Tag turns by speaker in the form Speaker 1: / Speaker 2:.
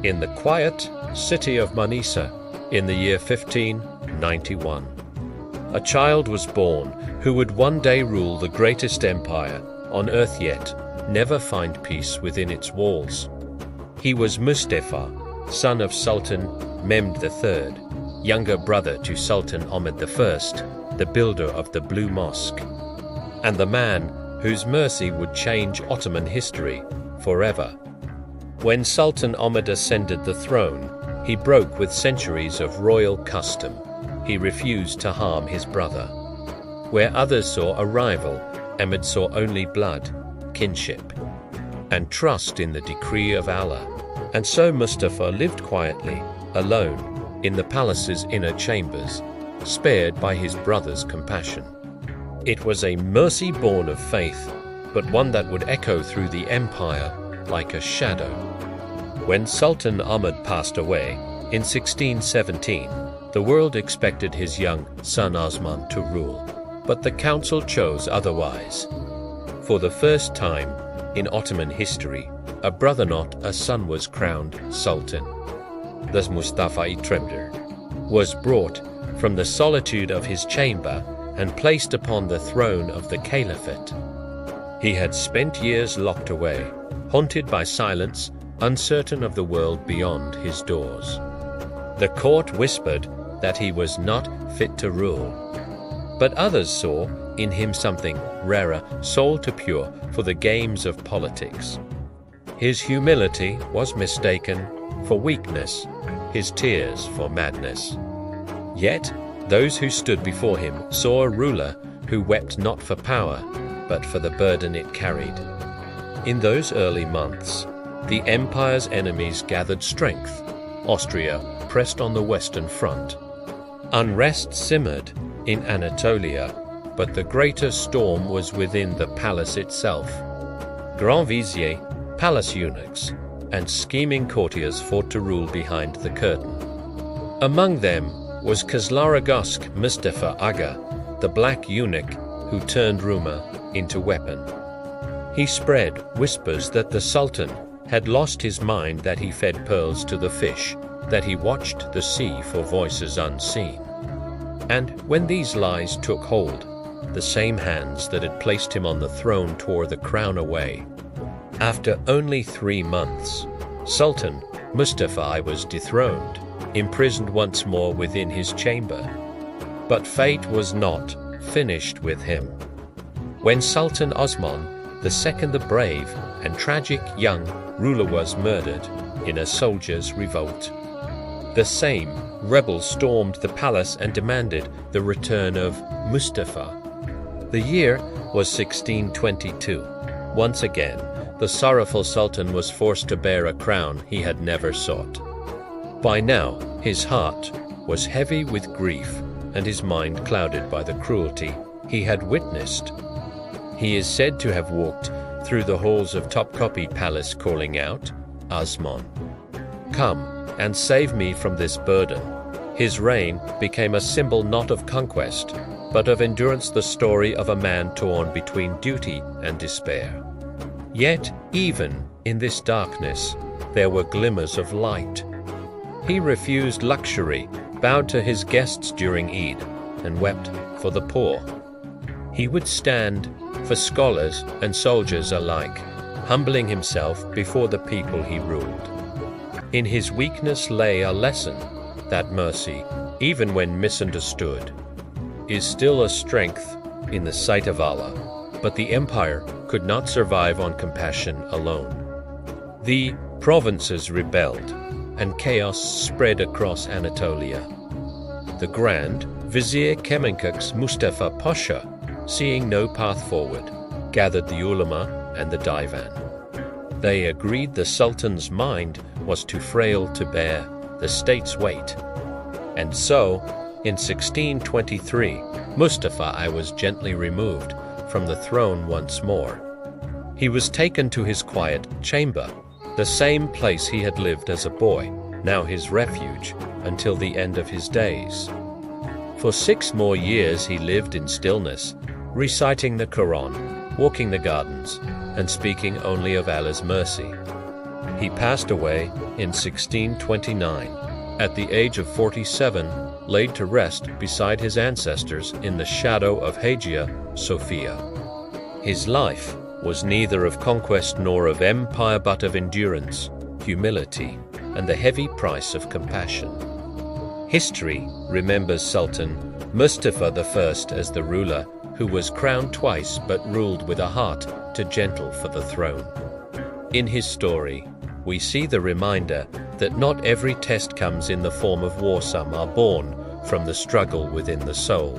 Speaker 1: in the quiet city of Manisa in the year 1591. A child was born who would one day rule the greatest empire on earth yet never find peace within its walls. He was Mustafa, son of Sultan Mehmed III, younger brother to Sultan Ahmed I, the builder of the Blue Mosque, and the man whose mercy would change Ottoman history forever. When Sultan Ahmed ascended the throne, he broke with centuries of royal custom. He refused to harm his brother. Where others saw a rival, Ahmed saw only blood, kinship, and trust in the decree of Allah. And so Mustafa lived quietly, alone, in the palace's inner chambers, spared by his brother's compassion. It was a mercy born of faith, but one that would echo through the empire like a shadow. When Sultan Ahmed passed away in 1617, the world expected his young son Osman to rule, but the council chose otherwise. For the first time in Ottoman history, a brother, not a son, was crowned sultan. Thus Mustafa I was brought from the solitude of his chamber and placed upon the throne of the Caliphate. He had spent years locked away, haunted by silence, uncertain of the world beyond his doors. The court whispered that he was not fit to rule, but others saw in him something rarer, soul to pure for the games of politics. His humility was mistaken for weakness, his tears for madness. Yet those who stood before him saw a ruler who wept not for power, but for the burden it carried. In those early months, the empire's enemies gathered strength. Austria pressed on the western front. Unrest simmered in Anatolia, but the greater storm was within the palace itself. Grand vizier, palace eunuchs, and scheming courtiers fought to rule behind the curtain. Among them was Kazlaragosk Mustafa Aga, the black eunuch who turned rumor into weapon. He spread whispers that the Sultan had lost his mind, that he fed pearls to the fish, that he watched the sea for voices unseen. And when these lies took hold, the same hands that had placed him on the throne tore the crown away. After only 3 months, Sultan Mustafa I was dethroned, imprisoned once more within his chamber. But fate was not finished with him. When Sultan Osman II the Brave and tragic young ruler was murdered in a soldiers' revolt, the same rebels stormed the palace and demanded the return of Mustafa. The year was 1622. Once again, the sorrowful Sultan was forced to bear a crown he had never sought. By now, his heart was heavy with grief and his mind clouded by the cruelty he had witnessed. He is said to have walked through the halls of Topkapi Palace calling out, "Osman, come and save me from this burden." His reign became a symbol not of conquest, but of endurance, the story of a man torn between duty and despair. Yet, even in this darkness, there were glimmers of light. He refused luxury, bowed to his guests during Eid, and wept for the poor. He would stand for scholars and soldiers alike, humbling himself before the people he ruled. In his weakness lay a lesson that mercy, even when misunderstood, is still a strength in the sight of Allah, but the empire could not survive on compassion alone. The provinces rebelled, and chaos spread across Anatolia. The Grand Vizier Kemenkuk's Mustafa Pasha, seeing no path forward, gathered the ulama and the divan. They agreed the Sultan's mind was too frail to bear the state's weight. And so, in 1623, Mustafa I was gently removed from the throne once more. He was taken to his quiet chamber, the same place he had lived as a boy, now his refuge until the end of his days. For 6 more years he lived in stillness, reciting the Quran, walking the gardens, and speaking only of Allah's mercy. He passed away in 1629, at the age of 47, laid to rest beside his ancestors in the shadow of Hagia Sophia. His life was neither of conquest nor of empire, but of endurance, humility, and the heavy price of compassion. History remembers Sultan Mustafa I as the ruler who was crowned twice but ruled with a heart too gentle for the throne. In his story, we see the reminder that not every test comes in the form of war. Some are born from the struggle within the soul.